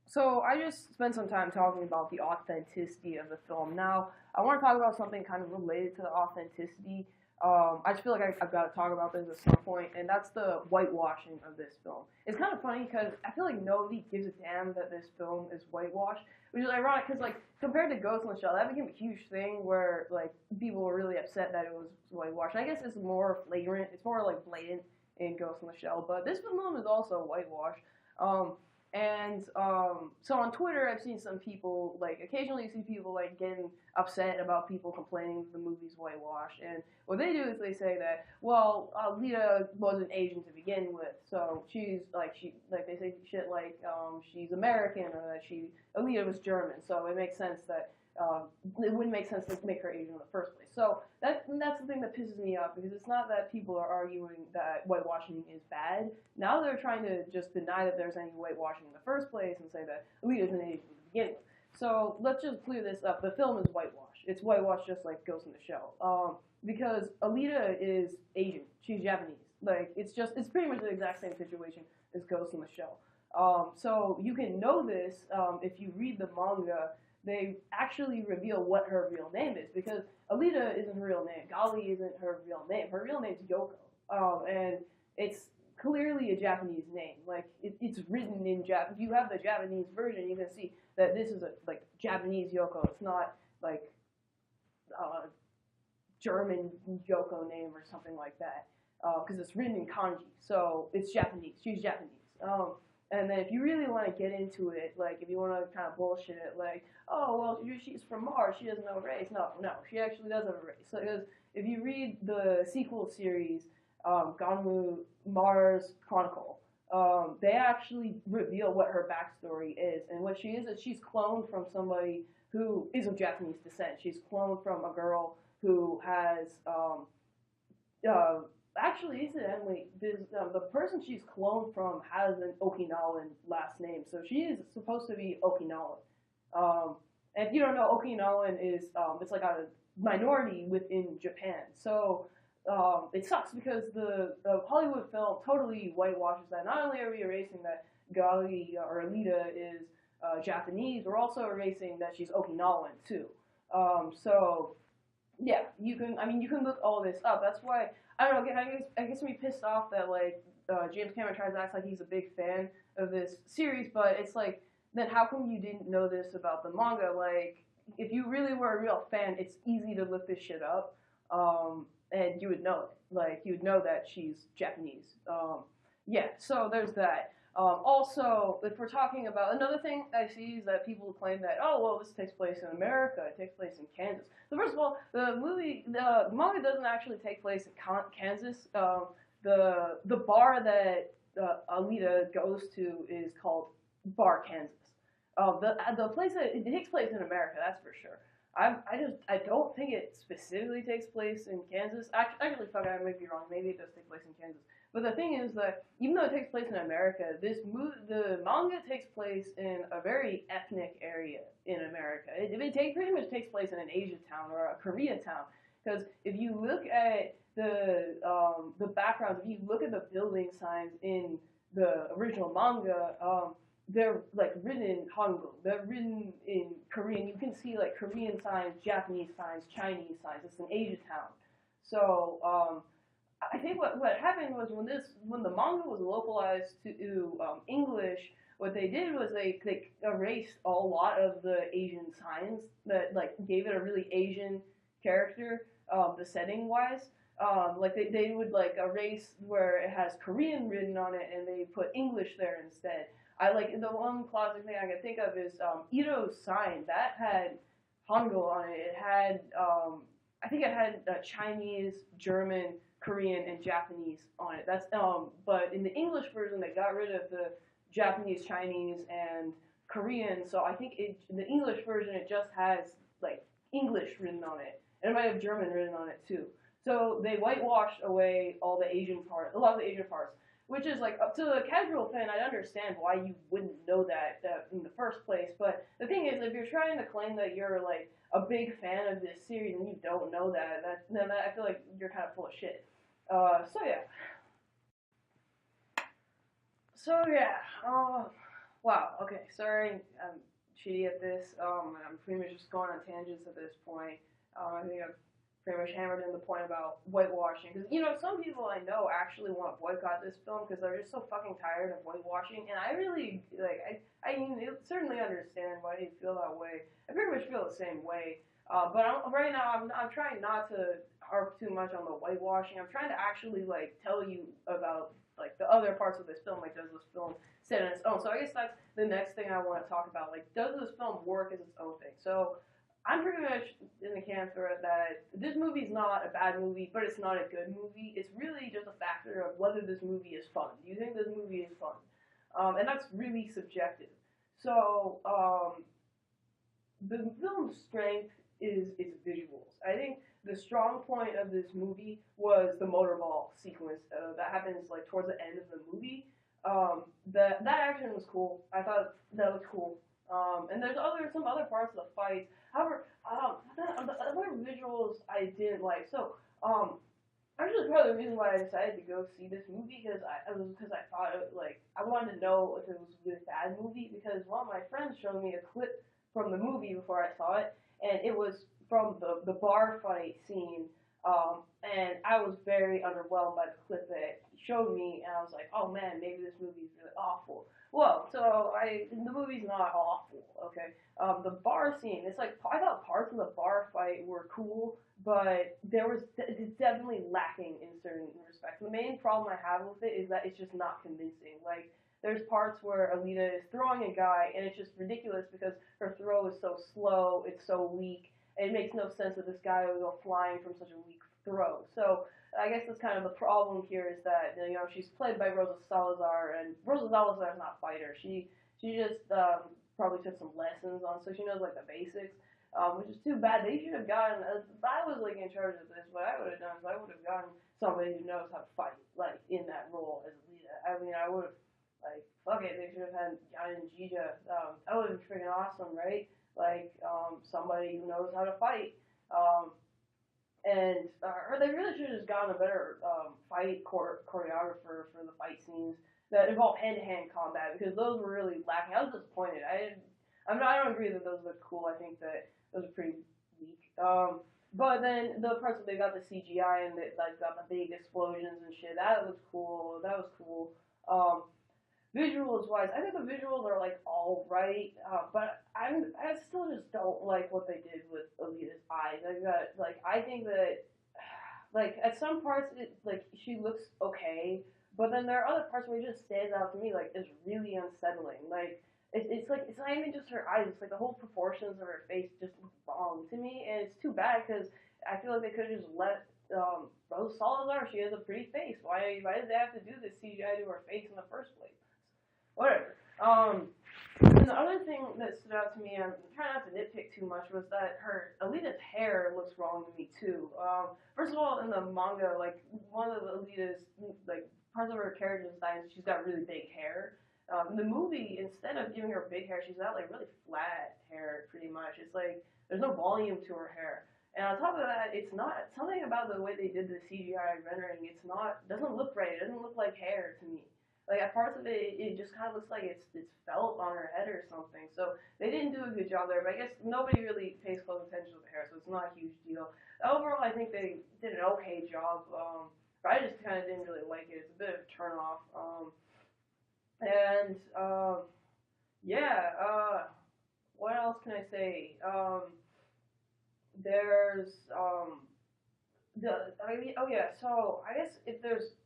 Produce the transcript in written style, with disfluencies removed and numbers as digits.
So I just spent some time talking about the authenticity of the film. Now I want to talk about something kind of related to the authenticity. I just feel like I've got to talk about this at some point, and that's the whitewashing of this film. It's kind of funny because I feel like nobody gives a damn that this film is whitewashed, which is ironic because like compared to Ghost in the Shell, that became a huge thing where like people were really upset that it was whitewashed. I guess it's more flagrant, it's more like blatant in Ghost in the Shell, but this film is also whitewashed. Um, so on Twitter, I've seen some people like occasionally you see people like getting upset about people complaining that the movie's whitewashed. And what they do is they say that well, Alita wasn't Asian to begin with, so they say shit like she's American or that Alita was German, so it makes sense that it wouldn't make sense to make her Asian in the first place. So that's the thing that pisses me off because it's not that people are arguing that whitewashing is bad. Now they're trying to just deny that there's any whitewashing in the first place and say that Alita isn't Asian to begin with. So let's just clear this up. The film is whitewashed. It's whitewashed just like Ghost in the Shell. Because Alita is Asian. She's Japanese. Like it's pretty much the exact same situation as Ghost in the Shell. So you can know this if you read the manga. They actually reveal what her real name is because Alita isn't her real name. Gali isn't her real name. Her real name's Yohko, and it's clearly a Japanese name. Like it's written in Jap. If you have the Japanese version, you can see that this is a like Japanese Yohko. It's not like a German Yoko name or something like that because it's written in kanji. So it's Japanese. She's Japanese. And then if you really want to get into it, like if you want to kind of bullshit it, like, oh, well, she's from Mars, she doesn't have a race. No, she actually does have a race. So because if you read the sequel series, Ganmu Mars Chronicle, they actually reveal what her backstory is. And what she is she's cloned from somebody who is of Japanese descent. She's cloned from a girl who has actually, incidentally, the person she's cloned from has an Okinawan last name, so she is supposed to be Okinawan. And if you don't know, Okinawan is it's like a minority within Japan. So it sucks because the Hollywood film totally whitewashes that. Not only are we erasing that Gali or Alita is Japanese, we're also erasing that she's Okinawan too. So yeah, you can look all this up. That's why I don't know. I guess I'm pissed off that like James Cameron tries to act like he's a big fan of this series, but it's like, then how come you didn't know this about the manga? Like, if you really were a real fan, it's easy to look this shit up, and you would know it. Like, you would know that she's Japanese. Yeah, so there's that. Also, if we're talking about another thing I see is that people claim that, oh, well, this takes place in America, it takes place in Kansas. So first of all, the manga doesn't actually take place in Kansas. The bar that Alita goes to is called Bar Kansas. The place that it takes place in America, that's for sure. I don't think it specifically takes place in Kansas. Actually, fuck, I might be wrong. Maybe it does take place in Kansas. But the thing is that even though it takes place in America, the manga takes place in a very ethnic area in America. It pretty much takes place in an Asian town or a Korea town. Because if you look at the backgrounds, if you look at the building signs in the original manga, they're like written in Hangul. They're written in Korean. You can see like Korean signs, Japanese signs, Chinese signs. It's an Asian town. So I think what happened was when the manga was localized to English, what they did was they erased a lot of the Asian signs that like gave it a really Asian character, the setting wise. Like they would like erase where it has Korean written on it and they put English there instead. I like the one classic thing I can think of is Ito's sign that had Hangul on it. It had I think it had Chinese, German, Korean, and Japanese on it. That's but in the English version they got rid of the Japanese, Chinese, and Korean. So I think in the English version it just has like English written on it, and it might have German written on it too. So they whitewashed away all the Asian part, a lot of the Asian parts, which is like up to the casual fan. I understand why you wouldn't know that in the first place. But the thing is, if you're trying to claim that you're like a big fan of this series and you don't know then I feel like you're kind of full of shit. So yeah. Wow. Okay. Sorry, I'm shitty at this. I'm pretty much just going on tangents at this point. I think I've pretty much hammered in the point about whitewashing because some people I know actually want to boycott this film because they're just so fucking tired of whitewashing, and I really like. Certainly understand why you feel that way. I pretty much feel the same way. Right now, I'm trying not to harp too much on the whitewashing. I'm trying to actually like tell you about like the other parts of this film. Like, does this film stand on its own? So I guess that's the next thing I want to talk about. Like, does this film work as its own thing? So I'm pretty much in the camp for that this movie is not a bad movie, but it's not a good movie. It's really just a factor of whether this movie is fun. Do you think this movie is fun? And that's really subjective. So the film's strength is its visuals. I think the strong point of this movie was the motorball sequence that happens like towards the end of the movie. That action was cool. I thought that was cool. And there's some other parts of the fight. However, the other visuals I didn't like. So actually, part of the reason why I decided to go see this movie because I thought I wanted to know if it was a really bad movie because one of my friends showed me a clip from the movie before I saw it, and it was from the bar fight scene. And I was very underwhelmed by the clip that he showed me, and I was like, oh man, maybe this movie is really awful. Well, the movie's not awful, okay? The bar scene, it's like I thought parts of the bar fight were cool, but it's definitely lacking in certain respects. The main problem I have with it is that it's just not convincing. Like there's parts where Alita is throwing a guy, and it's just ridiculous because her throw is so slow, it's so weak, and it makes no sense that this guy would go flying from such a weak throw. So I guess that's kind of the problem here is that she's played by Rosa Salazar, and Rosa Salazar is not a fighter. She just probably took some lessons on, so she knows like the basics, which is too bad. They should have gotten. If I was like in charge of this, what I would have done is I would have gotten somebody who knows how to fight, like in that role as Alita. I mean, I would have like fuck it. They should have had John and Jija. That would have been freaking awesome, right? Like somebody who knows how to fight. Or they really should have just gotten a better fight choreographer for the fight scenes that involve hand-to-hand combat because those were really lacking. I was disappointed. I don't agree that those look cool. I think that those are pretty weak. But then the parts where they got the CGI and they like got the big explosions and shit, that was cool. That was cool. Visuals wise, I think the visuals are like all right, but I still just don't like what they did with Alita's eyes. I think that like at some parts she looks okay, but then there are other parts where it just stands out to me like it's really unsettling. Like it's not even just her eyes; it's like the whole proportions of her face just look wrong to me, and it's too bad because I feel like they could have just let Rose Salazar. She has a pretty face. Why did they have to do this CGI to her face in the first place? Whatever. And the other thing that stood out to me, I'm trying not to nitpick too much, was that her Alita's hair looks wrong to me too. First of all, in the manga, like one of Alita's like parts of her character design, she's got really big hair. In the movie, instead of giving her big hair, she's got like really flat hair, pretty much. It's like there's no volume to her hair. And on top of that, it's not something about the way they did the CGI rendering. It's not doesn't look right. It doesn't look like hair to me. Like at parts of it, it just kind of looks like it's felt on her head or something. So they didn't do a good job there. But I guess nobody really pays close attention to the hair, so it's not a huge deal. Overall, I think they did an okay job. But I just kind of didn't really like it. It's a bit of a turn off. And yeah. What else can I say? There's oh yeah. So I guess if there's